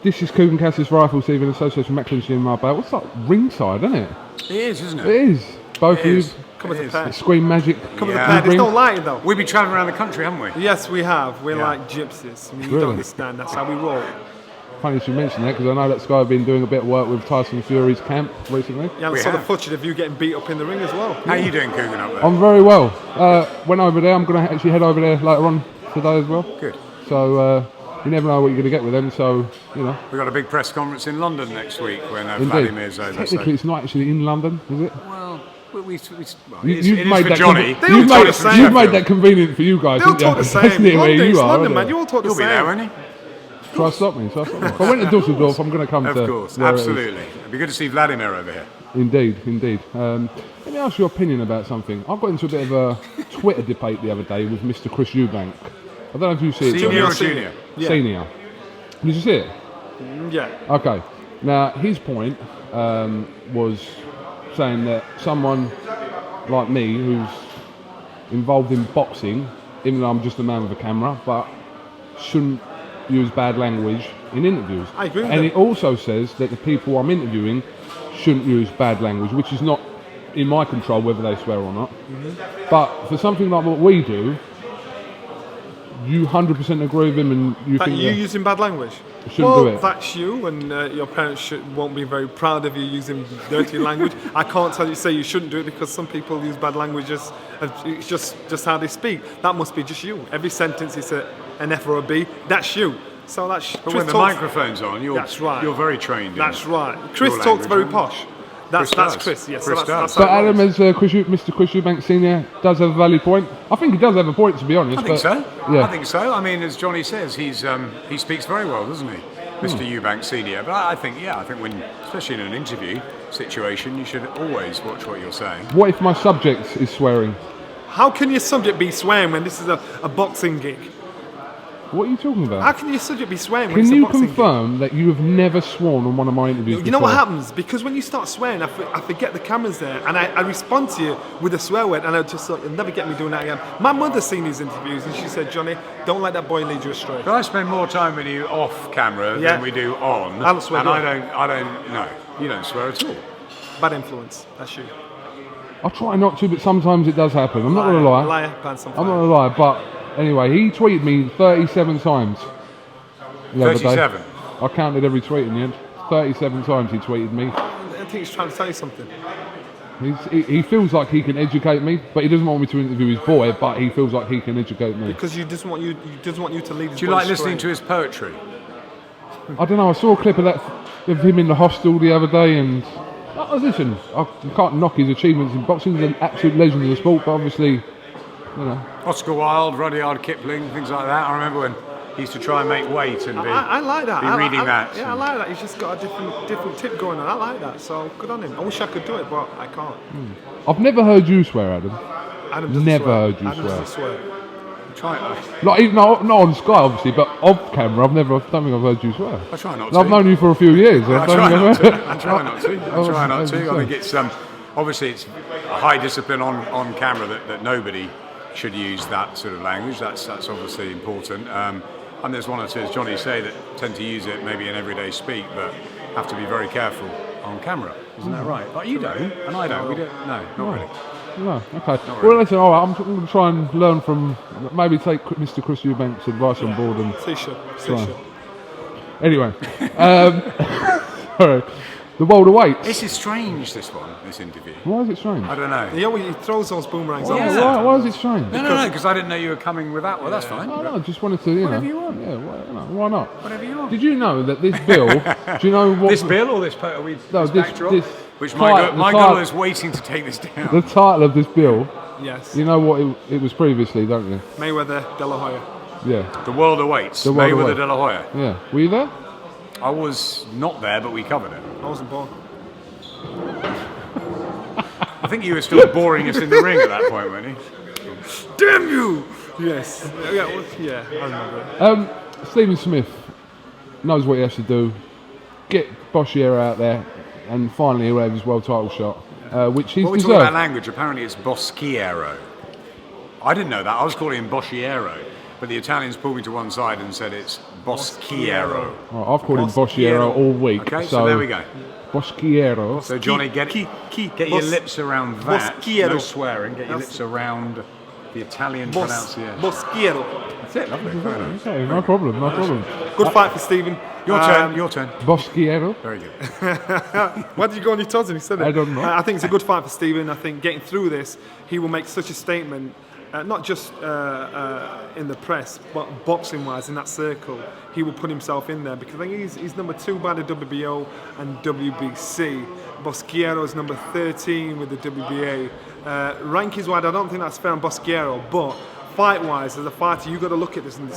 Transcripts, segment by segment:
This is KUGAN CASSIUS Rifle Steve in association with Macklin Marbella. What's that? Ringside, isn't it? It is, isn't it? It is. Both of you. Come as a pair. Screen magic. Come as a pair. There's no lighting though. We've been travelling around the country, haven't we? Yes, we have. We're like gypsies. I mean, you don't understand. That's how we roll. Funny you should mention that because I know that Sky have been doing a bit of work with Tyson Fury's camp recently. Yeah, I saw the footage of you getting beat up in the ring as well. How are you doing, KUGAN, up there? I'm very well. Went over there. I'm going to actually head over there later on today as well. Good. So you never know what you're going to get with them. So you know. We've got a big press conference in London next week when Vladimir's over. Technically, it's not actually in London, is it? Well, you've made that Johnny. You've made that convenient for you guys. They all talk the same. London's London, man. You all talk the same. You'll be there, won't you? Try to stop me. If I went to Dusseldorf, I'm going to come to. Of course, absolutely. It'd be good to see Vladimir over here. Indeed. Let me ask your opinion about something. I got into a bit of a Twitter debate the other day with Mr. Chris Eubank. I don't know if you see it. Senior or junior? Yeah. Senior. Did you see it? Yeah. Okay. Now, his point was saying that someone like me who's involved in boxing, even though I'm just a man with a camera, but shouldn't use bad language in interviews. I agree with and that. it also says that the people I'm interviewing shouldn't use bad language, which is not in my control whether they swear or not. But for something like what we do, you 100% agree with him and you that think you using bad language? Shouldn't do it. That's you, and your parents won't be very proud of you using dirty language. I can't say you shouldn't do it because some people use bad language it's just how they speak. That must be just you. Every sentence is an F or a B. That's you. So that's. But when the microphone's on, that's right. You're very trained. That's right. Chris talks very posh. That's Chris. Yes. Chris does. But Adam, as Mr. Chris Eubank Senior, does have a valid point. I think he does have a point, to be honest. I think so. Yeah. I think so. I mean, as Johnny says, he speaks very well, doesn't he, Mr. Eubank Senior? But I think when, especially in an interview situation, you should always watch what you're saying. What if my subject is swearing? How can your subject be swearing when this is a boxing gig? What are you talking about? How can your subject be swearing when Can it's a you boxing confirm that you have never sworn on one of my interviews You know before? what happens? Because when you start swearing, I forget the camera's there, and I respond to you with a swear word, and I just thought, you'll never get me doing that again. My mother's seen these interviews, and she said, Johnny, don't let that boy lead you astray. But I spend more time with you off camera than we do on. I don't swear. And I don't, no, you don't swear at all. Bad influence, that's you. I try not to, but sometimes it does happen. I'm not going to lie. Liar, pants on fire. I'm not going to lie, but anyway, he tweeted me 37 times. 37? I counted every tweet in the end. 37 times he tweeted me. I think he's trying to tell you something. He feels like he can educate me, but he doesn't want me to interview his boy, but he feels like he can educate me. Because he doesn't want you to lead his Do you like listening to his poetry? I don't know, I saw a clip of him in the hostel the other day, and listen, I can't knock his achievements in boxing. He's an absolute legend of the sport, but obviously, you know. Oscar Wilde, Rudyard Kipling, things like that. I remember when he used to try and make weight and I like that. be reading that. Yeah, I like that. He's just got a different tip going on. I like that. So good on him. I wish I could do it, but I can't. I've never heard you swear, Adam. Adam doesn't Never swear. heard you Adam swear. doesn't swear. Try. Like, even not on Sky, obviously, but off camera, I don't think I've heard you swear. I try not And to. I've known you for a few years. I try not to. I try not to. I think it's obviously it's a high discipline on camera that nobody should use that sort of language. That's obviously important. And there's one or two, as Johnny say, that tend to use it maybe in everyday speak, but have to be very careful on camera. Isn't that right? But you don't, and I don't. We don't. No, not really. No, okay. Well, listen, all right, I'm going to try and learn from, maybe take Mr. Chris Eubank's advice on board. And T-shirt. Anyway, sorry. The world awaits. This is strange, this interview. Why is it strange? I don't know. He throws those boomerangs Well, on. yeah. Why is it strange? No, because I didn't know you were coming with that. Well, that's fine. No, I just wanted to, Whatever you want. Yeah, why not? Whatever you want. Did you know that this bill, do you know what... This bill or this backdrop? Which my girl is waiting to take this down. The title of this bill, Yes. you know what it was previously, don't you? Mayweather, De La Hoya. Yeah. The world awaits. The world Mayweather, awaits. De La Hoya. Yeah. Were you there? I was not there, but we covered it. I wasn't born. I think you were still boring us in the ring at that point, weren't you? Damn you! Yes. Yeah, I remember it. Stephen Smith knows what he has to do. Get Boschier out there, and finally he'll have his world title shot, which he's What we talk deserved. about language, apparently it's Boschiero. I didn't know that. I was calling him Boschiero. but the Italians pulled me to one side and said it's Boschiero. Right, I've called him Boschiero all week. Okay, so there we go. Boschiero. So Johnny, get your lips around that. Boschiero. No swearing. Get your lips around the Italian pronunciation. Boschiero. That's it. Lovely. Very nice. Okay, no problem, no problem. Good fight for Stephen. Your turn. Your turn. Boschiero. Very good. Why did you go on your toes when he said it? I don't know. I think it's a good fight for Stephen. I think getting through this, he will make such a statement, not just in the press, but boxing-wise in that circle. He will put himself in there because I think he's number 2 by the WBO and WBC. Boschiero is number 13 with the WBA. Rankings-wise, I don't think that's fair on Boschiero, but fight-wise, as a fighter, you've got to look at this, and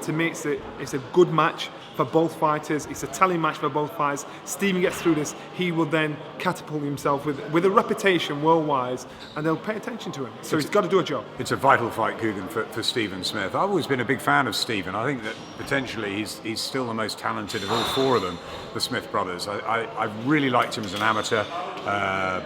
to me, it's a good match for both fighters. It's a telling match for both fighters. Stephen gets through this, he will then catapult himself with a reputation worldwide, and they'll pay attention to him. So he's got to do a job. It's a vital fight, Kugan, for Stephen Smith. I've always been a big fan of Stephen. I think that potentially he's still the most talented of all 4 of them, the Smith brothers. I really liked him as an amateur,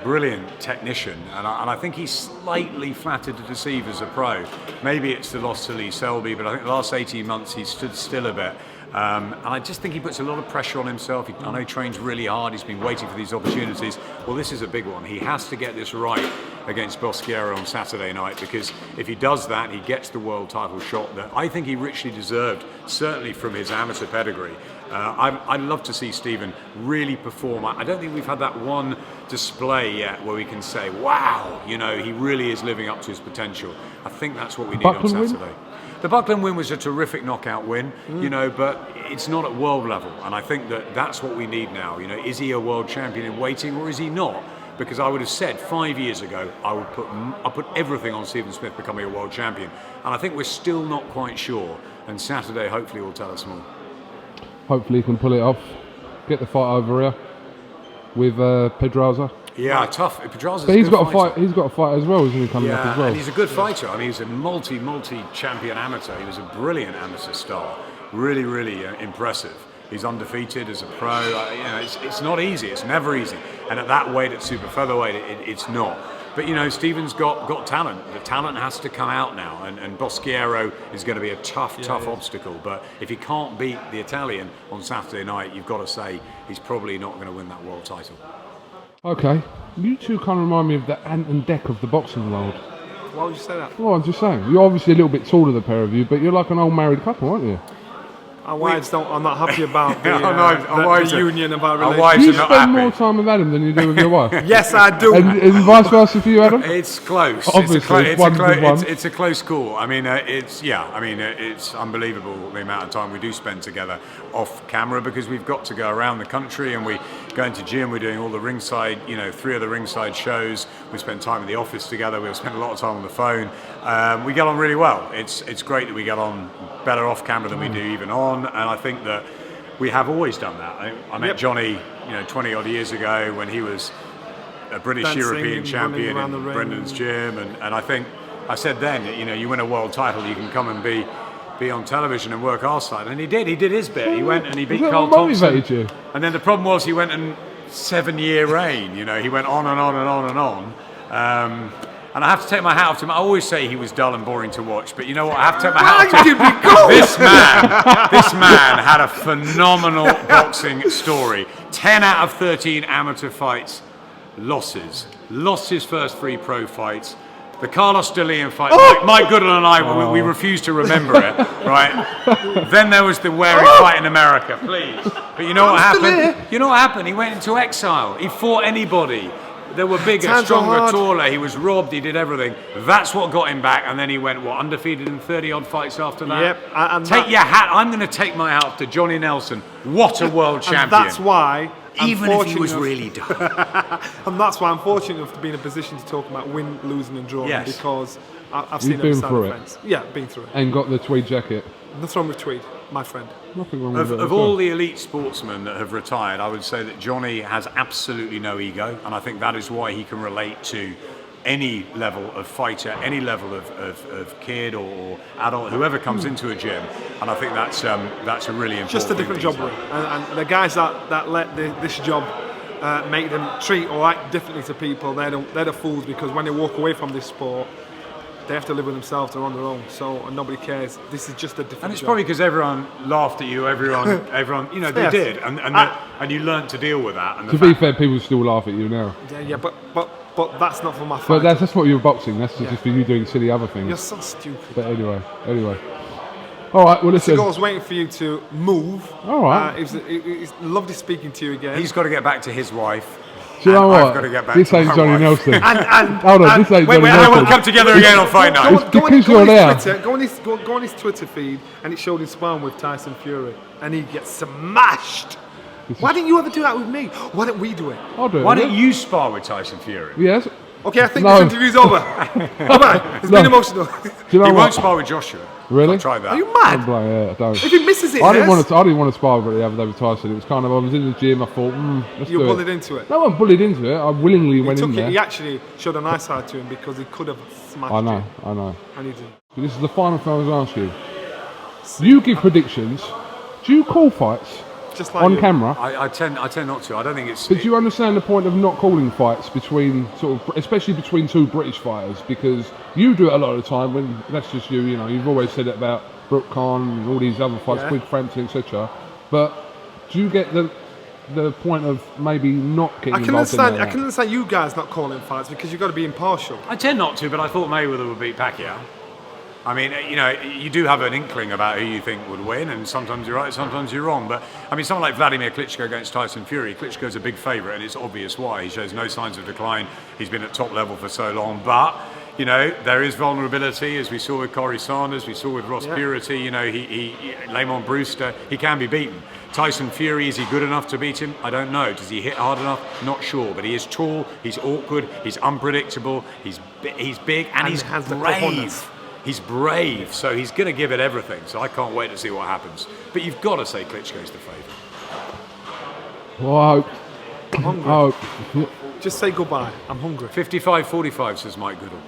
brilliant technician, and I think he's slightly flattered to deceive as a pro. Maybe it's the loss to Lee Selby, but I think the last 18 months he's stood still a bit. And I just think he puts a lot of pressure on himself. I know he trains really hard. He's been waiting for these opportunities. Well, this is a big one. He has to get this right against Boschiero on Saturday night, because if he does that, he gets the world title shot that I think he richly deserved, certainly from his amateur pedigree. I'd love to see Stephen really perform. I don't think we've had that one display yet where we can say, wow, you know, he really is living up to his potential. I think that's what we need on Saturday. The Buckland win was a terrific knockout win, you know, but it's not at world level. And I think that that's what we need now. You know, is he a world champion in waiting or is he not? Because I would have said 5 years ago, I'll put everything on Stephen Smith becoming a world champion. And I think we're still not quite sure. And Saturday, hopefully, will tell us more. Hopefully he can pull it off. Get the fight over here with Pedraza. Yeah, tough. Pedraza's but he's got a fighter. fight. He's got a fight as well, isn't he? Coming up as well. And he's a good fighter. I mean, he's a multi-champion amateur. He was a brilliant amateur star. Really, really impressive. He's undefeated as a pro. You know, it's not easy. It's never easy. And at that weight, at super featherweight, it's not. But you know, Stephen's got talent. The talent has to come out now, and Boschiero is going to be a tough obstacle. But if he can't beat the Italian on Saturday night, you've got to say he's probably not going to win that world title. Okay, you two kind of remind me of the Ant and Dec of the boxing world. Why would you say that? Well, I'm just saying, you're obviously a little bit taller, the pair of you, but you're like an old married couple, aren't you? Our wives are not happy about the union of our Our relationship. wives You are not spend happy. more time with Adam than you do with your wife. Yes, I do. And vice versa for you, Adam? It's close. Obviously, It's a close call. I mean, it's unbelievable the amount of time we do spend together off camera, because we've got to go around the country and we go into gym. We're doing all the ringside, 3 of the ringside shows. We spend time in the office together. We spend a lot of time on the phone. We get on really well. It's great that we get on better off camera than we do even on, and I think that we have always done that. I met Johnny, 20 odd years ago when he was a British Dancing European champion in Brendan's gym, and I think I said then, you win a world title, you can come and be on television and work our side, and he did his bit. He went and he beat Carl Thompson, you? And then the problem was he went in 7-year reign. He went on and on and on and on. And I have to take my hat off to him. I always say he was dull and boring to watch, but you know what? I have to take my hat off to him. This man had a phenomenal boxing story. 10 out of 13 amateur fights, losses. Lost his first 3 pro fights. The Carlos de Leon fight, Mike Goodall and I, we refused to remember it, right? Then there was the Wary fight in America, please. But you know what happened? You know what happened? He went into exile. He fought anybody. They were bigger, stronger, taller. He was robbed. He did everything. That's what got him back. And then he went, undefeated in 30-odd fights after that? Yep. And take your hat. I'm going to take my hat off to Johnny Nelson. What a world champion. And that's why... Even if he was really dull. And that's why I'm fortunate enough to be in a position to talk about win, losing and drawing, because I've seen been through it. fence. Yeah, been through it. And got the tweed jacket. Nothing wrong with tweed, my friend. Nothing wrong with it. Of all the elite sportsmen that have retired, I would say that Johnny has absolutely no ego, and I think that is why he can relate to any level of fighter, any level of kid or adult, whoever comes into a gym, and I think that's a really important. Just a different job, and the guys that let this job make them treat or act differently to people, they're the fools, because when they walk away from this sport, they have to live with themselves. They're on their own, so and nobody cares. This is just a different. And it's job. probably because everyone laughed at you. Everyone, you know, they Yes. did, and you learned to deal with that. And the To be fact- fair, people still laugh at you now. Yeah, but that's not for my But fight. that's what you're boxing. That's just for you doing silly other things. You're so stupid. But anyway. All right, well, listen. I was waiting for you to move. All right. It's lovely speaking to you again. he's got to get back to his wife. Do you know and what? I've got to get back This to ain't my Johnny wife. Nelson. and Hold on, this ain't wait, Johnny wait, And Nelson. we'll come together again on fight night. It's because you're there. Go on his Twitter feed, and it showed him sparring with Tyson Fury, and he gets smashed. Why didn't you ever do that with me? Why don't we do it? I'll do it. Why don't you spar with Tyson Fury? Yes. Okay, I think No. this interview's over. Bye-bye. It's been emotional. Do you know He what? won't spar with Joshua. Really? I've tried that. Are you I'm mad? like, yeah, I don't. If he misses it, I didn't yes. want to spar with it the other day with Tyson. It was kind of, I was in the gym. I thought, let's You do bullied it. into it. No, I bullied into it. I willingly He went in took there. it. He actually showed a nice side to him because he could have smashed I know, it, I know. and he didn't. But this is the final thing I was asking you. You give predictions. Do you call fights Just like on you. camera? I tend not to. I don't think it's. But do you understand the point of not calling fights between especially between two British fighters? Because you do it a lot of the time when that's just you. You know, you've always said it about Brooke Khan and all these other fights, Yeah. Quid Frampton, etc. But do you get the point of maybe not getting I can involved understand. in I that? can understand you guys not calling fights because you've got to be impartial. I tend not to, but I thought Mayweather would beat Pacquiao. I mean, you know, you do have an inkling about who you think would win, and sometimes you're right, sometimes you're wrong. But I mean, someone like Vladimir Klitschko against Tyson Fury, Klitschko's a big favourite, and it's obvious why. He shows no signs of decline. He's been at top level for so long, but you know, there is vulnerability, as we saw with Corey Sanders, we saw with Ross Purity. You know, he Lamont Brewster, he can be beaten. Tyson Fury, is he good enough to beat him? I don't know. Does he hit hard enough? Not sure. But he is tall, he's awkward, he's unpredictable, he's big, and he's has the brave. cojones. He's brave, so he's going to give it everything. So I can't wait to see what happens. But you've got to say Klitschko's the favourite. Well, I hope. Hungry. I hope. Just say goodbye. I'm hungry. 55-45, says Mike Goodall.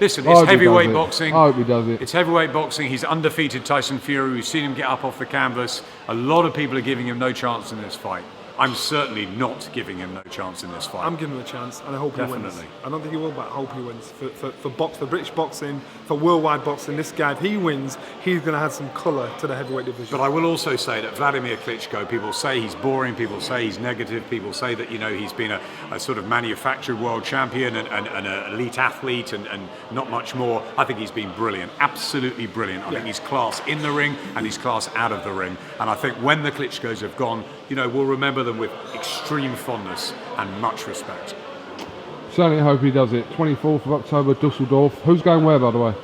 Listen, I it's hope he does heavyweight it. boxing. I hope he does it. It's heavyweight boxing. He's undefeated Tyson Fury. We've seen him get up off the canvas. A lot of people are giving him no chance in this fight. I'm certainly not giving him no chance in this fight. I'm giving him a chance, and I hope he wins. Definitely. I don't think he will, but I hope he wins. For British boxing, for worldwide boxing, this guy, if he wins, he's going to add some colour to the heavyweight division. But I will also say that Vladimir Klitschko, people say he's boring, people say he's negative, people say that, you know, he's been a sort of manufactured world champion and an elite athlete and not much more. I think he's been brilliant, absolutely brilliant. I think he's class in the ring and he's class out of the ring. And I think when the Klitschkos have gone, you know, we'll remember them with extreme fondness and much respect. Certainly hope he does it. 24th of October, Dusseldorf. Who's going where, by the way?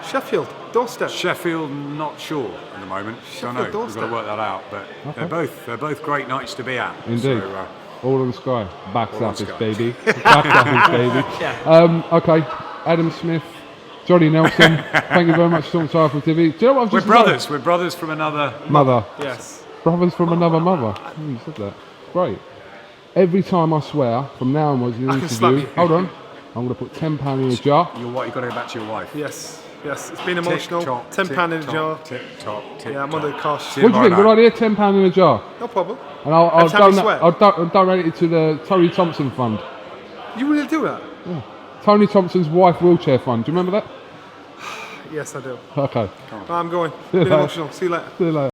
Sheffield, doorstep. Sheffield, not sure at the moment. Don't know. Sheffield We've got to work that out. But they're both great nights to be at. Indeed. So, All on the sky. Back All on office, sky. baby. Back office, baby. Okay. Adam Smith, Johnny Nelson. Thank you very much for talking to Alpha TV. Do you know what I've we're just brothers. We're brothers from another. Mother. Yes. Brothers from another mother. You said that. Great. Every time I swear, from now onwards in the I can slap interview, you. hold on, I'm going to put £10 in a jar. You've got to go back to your wife. Yes. Yes. It's been emotional. Tick-tock, £10 in a jar. Tick-tock, tick-tock. Yeah, I'm under the cosh. What do you think? Good idea? £10 in a jar. No problem. And I'll Every time you swear. donate it to the Tony Thompson Fund. You really do that? Tony Thompson's wife wheelchair fund. Do you remember that? Yes, I do. Okay. I'm going. See you Been later. emotional. See you later. See you later.